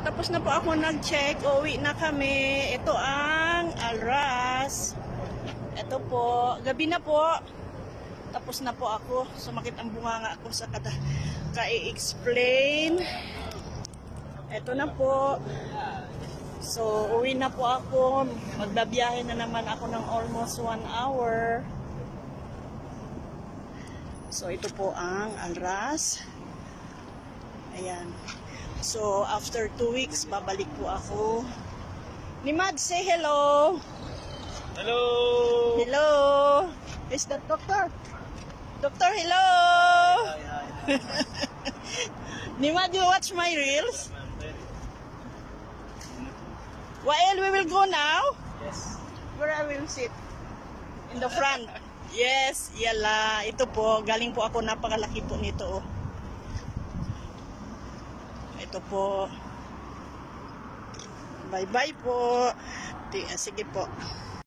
tapos na po ako nag-check. Uwi na kami. Ito ang Alras. Ito po, gabi na po. Tapos na po ako. Sumakit ang bunganga ko sa ka-i-explain. Ito na po. So, uwi na po ako. Magbabiyahe na naman ako ng almost 1 hour. So, ito po ang Alras. Ayan. So, after 2 weeks, babalik po ako. Nimad, say hello. Hello! Hello. Is that doctor? Doctor, hello. Hi. Nimad, you watch my reels? Wael, we will go now? Yes. Where I will sit? In the front. Yes, yala. Ito po, galing po ako, napakalaki po nito. Ito po. Bye-bye po. Sige po.